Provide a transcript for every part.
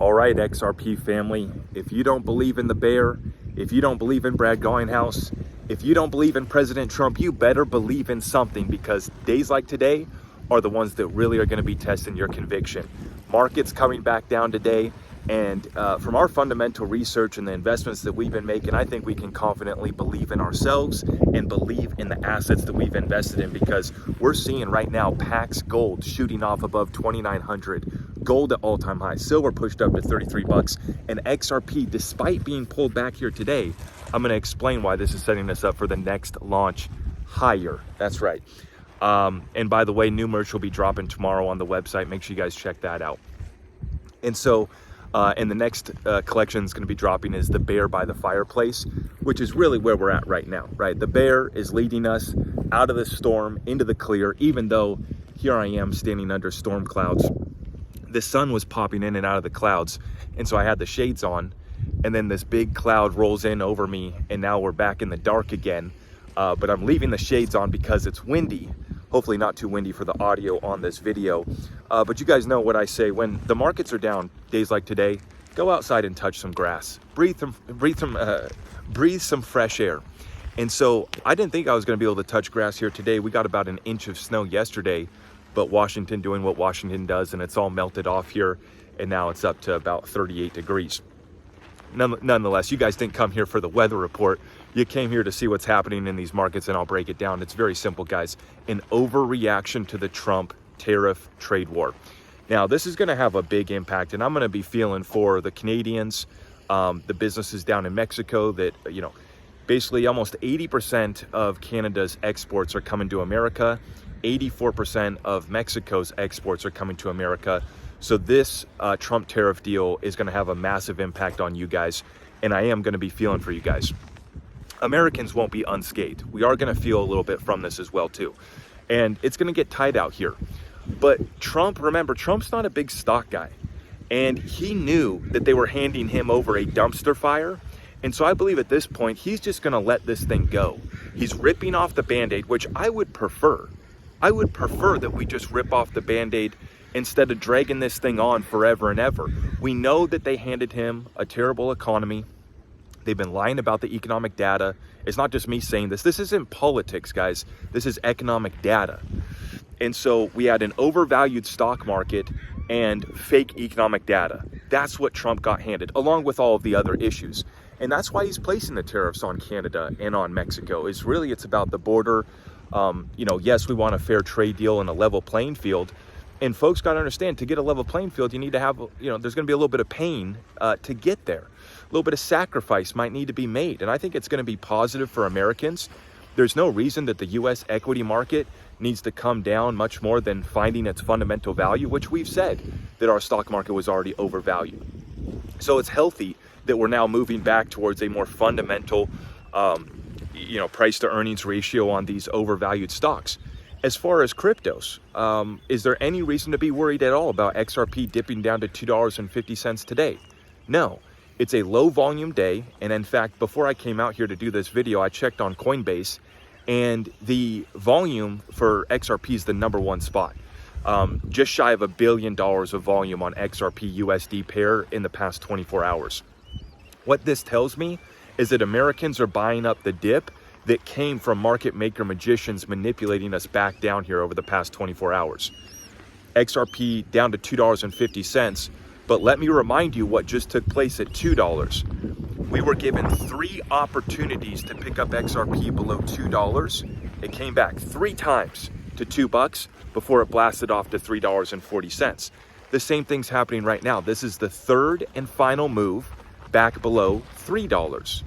All right, XRP family, if you don't believe in the bear, if you don't believe in Brad Garlinghouse, if you don't believe in President Trump, you better believe in something, because days like today are the ones that really are going to be testing your conviction. Markets coming back down today, and from our fundamental research and the investments that we've been making, I think we can confidently believe in ourselves and believe in the assets that we've invested in, because we're seeing right now Pax Gold shooting off above 2,900. Gold at all-time highs, silver pushed up to 33 bucks, and XRP, despite being pulled back here today, I'm going to explain why this is setting us up for the next launch higher. That's right. And by the way, new merch will be dropping tomorrow on the website. Make sure you guys check that out. And so, and the next collection is going to be dropping is the bear by the fireplace, which is really where we're at right now, right? The bear is leading us out of the storm into the clear, even though here I am standing under storm clouds. The sun was popping in and out of the clouds, and so I had the shades on, and then this big cloud rolls in over me, and now we're back in the dark again. But I'm leaving the shades on because it's windy. Hopefully not too windy for the audio on this video. But you guys know what I say, when the markets are down days like today, go outside and touch some grass, breathe some fresh air. And so I didn't think I was going to be able to touch grass here today. We got about an inch of snow yesterday, but Washington doing what Washington does, and it's all melted off here, and now it's up to about 38 degrees. Nonetheless, you guys didn't come here for the weather report. You came here to see what's happening in these markets, and I'll break it down. It's very simple, guys. An overreaction to the Trump tariff trade war. Now, this is going to have a big impact, and I'm going to be feeling for the Canadians, the businesses down in Mexico that, you know, basically almost 80% of Canada's exports are coming to America. 84% of Mexico's exports are coming to America. So this Trump tariff deal is going to have a massive impact on you guys, and I am going to be feeling for you guys. Americans won't be unscathed. We are going to feel a little bit from this as well too, and it's going to get tight out here. But Trump, remember, Trump's not a big stock guy, and he knew that they were handing him over a dumpster fire. And so I believe at this point, he's just going to let this thing go. He's ripping off the Band-Aid, which I would prefer. I would prefer that we just rip off the Band-Aid instead of dragging this thing on forever and ever. We know that they handed him a terrible economy. They've been lying about the economic data. It's not just me saying this. This isn't politics, guys. This is economic data. And so we had an overvalued stock market and fake economic data. That's what Trump got handed, along with all of the other issues. And that's why he's placing the tariffs on Canada and on Mexico. It's about the border. You know, yes, we want a fair trade deal and a level playing field. And folks got to understand, to get a level playing field, you need to have, you know, there's going to be a little bit of pain to get there. A little bit of sacrifice might need to be made. And I think it's going to be positive for Americans. There's no reason that the U.S. equity market needs to come down much more than finding its fundamental value, which we've said that our stock market was already overvalued. So it's healthy that we're now moving back towards a more fundamental you know, price to earnings ratio on these overvalued stocks. As far as cryptos, is there any reason to be worried at all about XRP dipping down to $2.50 today? No, it's a low volume day. And in fact, before I came out here to do this video, I checked on Coinbase, and the volume for XRP is the #1 spot. Just shy of $1 billion of volume on XRP USD pair in the past 24 hours. What this tells me is that Americans are buying up the dip that came from market maker magicians manipulating us back down here over the past 24 hours. XRP down to $2.50, but let me remind you what just took place at $2. We were given 3 opportunities to pick up XRP below $2. It came back 3 times to $2 before it blasted off to $3.40. The same thing's happening right now. This is the 3rd and final move back below $3.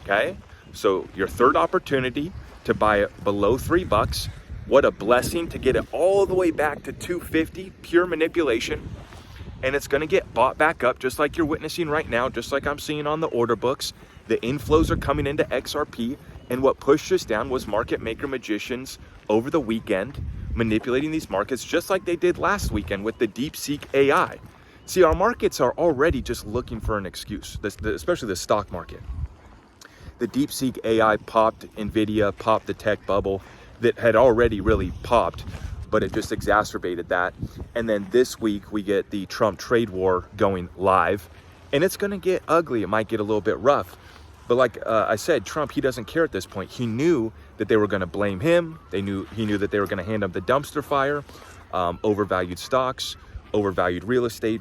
Okay? So your 3rd opportunity to buy it below $3. What a blessing to get it all the way back to $2.50, pure manipulation. And it's going to get bought back up just like you're witnessing right now, just like I'm seeing on the order books. The inflows are coming into XRP, and what pushed us down was market maker magicians over the weekend manipulating these markets just like they did last weekend with the DeepSeek AI. See, our markets are already just looking for an excuse, especially the stock market. The DeepSeek AI popped, NVIDIA popped the tech bubble that had already really popped. but it just exacerbated that. And then this week we get the Trump trade war going live, and it's going to get ugly. It might get a little bit rough. But like I said, Trump, he doesn't care at this point. He knew that they were going to blame him. He knew that they were going to hand him the dumpster fire, overvalued stocks, overvalued real estate,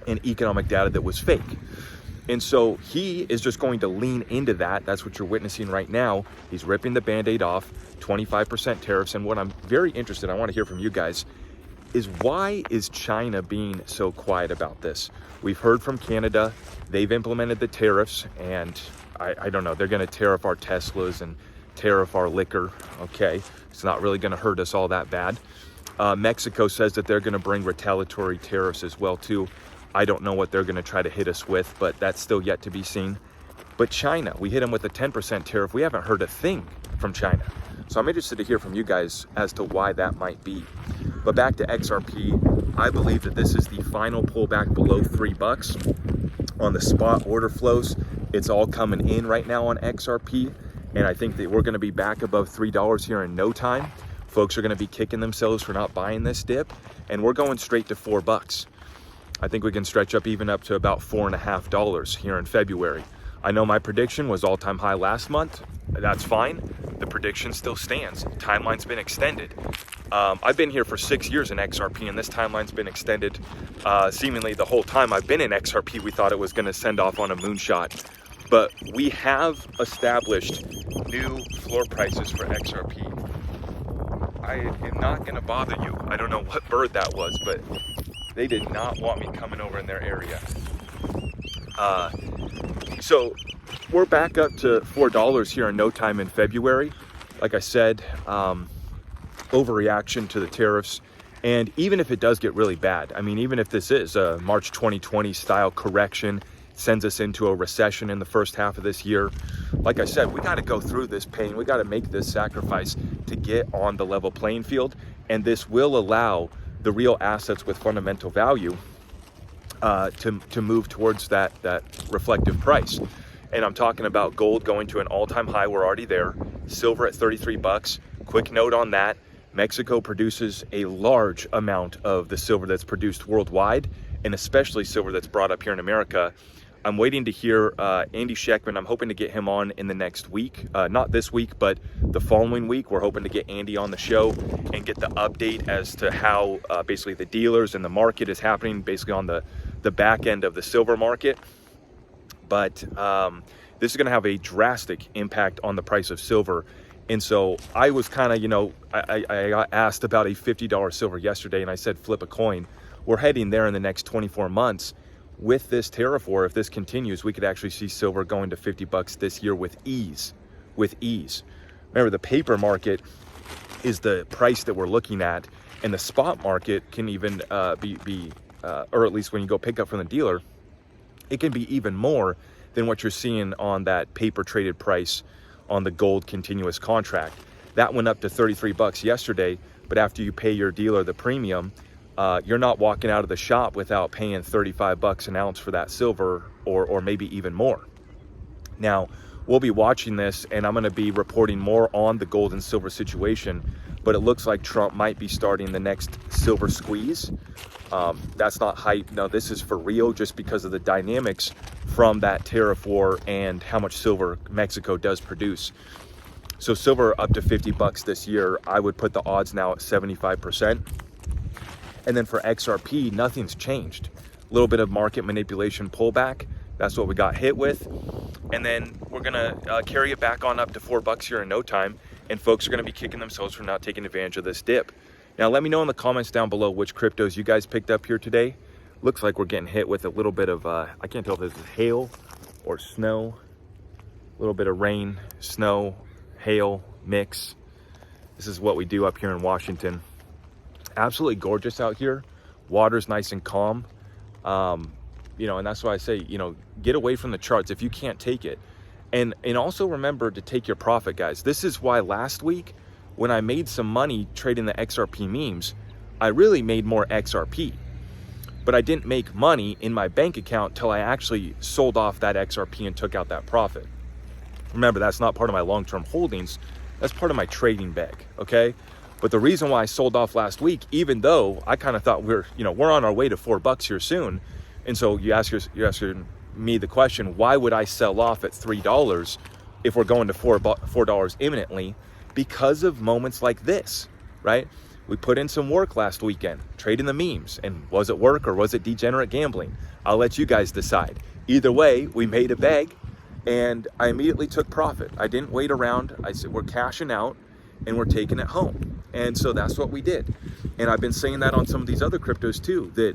and economic data that was fake. And so he is just going to lean into that. That's what you're witnessing right now. He's ripping the Band-Aid off, 25% tariffs. And what I'm very interested, I want to hear from you guys, is why is China being so quiet about this? We've heard from Canada, they've implemented the tariffs, and I don't know, they're going to tariff our Teslas and tariff our liquor. Okay, it's not really going to hurt us all that bad. Mexico says that they're going to bring retaliatory tariffs as well too. I don't know what they're going to try to hit us with, but that's still yet to be seen. But China, we hit them with a 10% tariff. We haven't heard a thing from China. So I'm interested to hear from you guys as to why that might be. But back to XRP, I believe that this is the final pullback below $3 on the spot order flows. It's all coming in right now on XRP. And I think that we're going to be back above $3 here in no time. Folks are going to be kicking themselves for not buying this dip. And we're going straight to $4. I think we can stretch up even up to about $4.50 here in February. I know my prediction was all-time high last month. That's fine. The prediction still stands. Timeline's been extended. I've been here for 6 years in XRP, and this timeline's been extended seemingly the whole time I've been in XRP. We thought it was going to send off on a moonshot, but we have established new floor prices for XRP. I am not going to bother you. I don't know what bird that was, but they did not want me coming over in their area. So we're back up to $4 here in no time in February. Like I said, overreaction to the tariffs. And even if it does get really bad, I mean, even if this is a March 2020 style correction, sends us into a recession in the first half of this year, like I said, we got to go through this pain. We got to make this sacrifice to get on the level playing field. And this will allow the real assets with fundamental value to move towards that reflective price. And I'm talking about gold going to an all-time high. We're already there. Silver at $33. Quick note on that. Mexico produces a large amount of the silver that's produced worldwide, and especially silver that's brought up here in America. I'm waiting to hear Andy Sheckman. I'm hoping to get him on in the next week. Not this week, but the following week. We're hoping to get Andy on the show and get the update as to how basically the dealers and the market is happening, basically on the back end of the silver market. But this is going to have a drastic impact on the price of silver. And so I was kind of, I got asked about a $50 silver yesterday, and I said, flip a coin. We're heading there in the next 24 months. With this tariff war, if this continues, we could actually see silver going to $50 this year with ease. Remember, the paper market is the price that we're looking at, and the spot market can even be or at least when you go pick up from the dealer, it can be even more than what you're seeing on that paper traded price on the gold continuous contract. That went up to $33 yesterday, but after you pay your dealer the premium, you're not walking out of the shop without paying $35 an ounce for that silver, or maybe even more. Now, we'll be watching this, and I'm going to be reporting more on the gold and silver situation, but it looks like Trump might be starting the next silver squeeze. That's not hype. No, this is for real, just because of the dynamics from that tariff war and how much silver Mexico does produce. So silver up to $50 this year, I would put the odds now at 75%. And then for XRP, nothing's changed. A little bit of market manipulation pullback. That's what we got hit with. And then we're gonna carry it back on up to $4 here in no time. And folks are gonna be kicking themselves for not taking advantage of this dip. Now, let me know in the comments down below which cryptos you guys picked up here today. Looks like we're getting hit with a little bit of, I can't tell if this is hail or snow. A little bit of rain, snow, hail, mix. This is what we do up here in Washington. Absolutely gorgeous out here. Water's nice and calm. And that's why I say, get away from the charts if you can't take it. And also remember to take your profit, guys. This is why last week, when I made some money trading the XRP memes, I really made more XRP. But I didn't make money in my bank account till I actually sold off that XRP and took out that profit. Remember, that's not part of my long-term holdings. That's part of my trading bag, okay? But the reason why I sold off last week, even though I kind of thought we're on our way to $4 here soon. And so you're asking me the question, why would I sell off at $3 if we're going to $4 imminently? Because of moments like this, right? We put in some work last weekend, trading the memes. And was it work or was it degenerate gambling? I'll let you guys decide. Either way, we made a bag and I immediately took profit. I didn't wait around. I said, we're cashing out and we're taking it home. And so that's what we did. And I've been saying that on some of these other cryptos too, that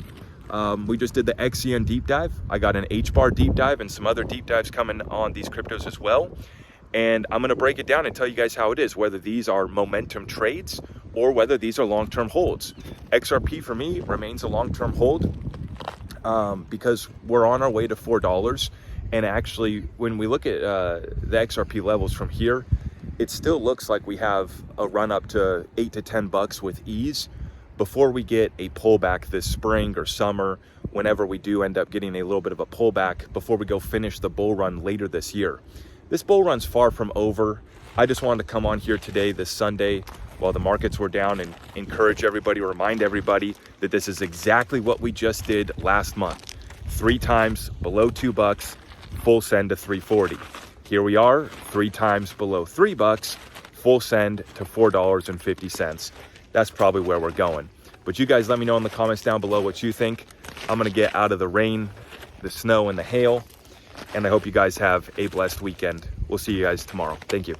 we just did the XCN deep dive. I got an HBAR deep dive and some other deep dives coming on these cryptos as well. And I'm going to break it down and tell you guys how it is, whether these are momentum trades or whether these are long-term holds. XRP for me remains a long-term hold because we're on our way to $4. And actually, when we look at the XRP levels from here, it still looks like we have a run up to $8 to $10 with ease before we get a pullback this spring or summer, whenever we do end up getting a little bit of a pullback before we go finish the bull run later this year. This bull run's far from over. I just wanted to come on here today, this Sunday, while the markets were down and encourage everybody, remind everybody that this is exactly what we just did last month. 3 times below $2, full send to 340. Here we are, 3 times below $3, full send to $4.50. That's probably where we're going. But you guys let me know in the comments down below what you think. I'm gonna get out of the rain, the snow, and the hail. And I hope you guys have a blessed weekend. We'll see you guys tomorrow. Thank you.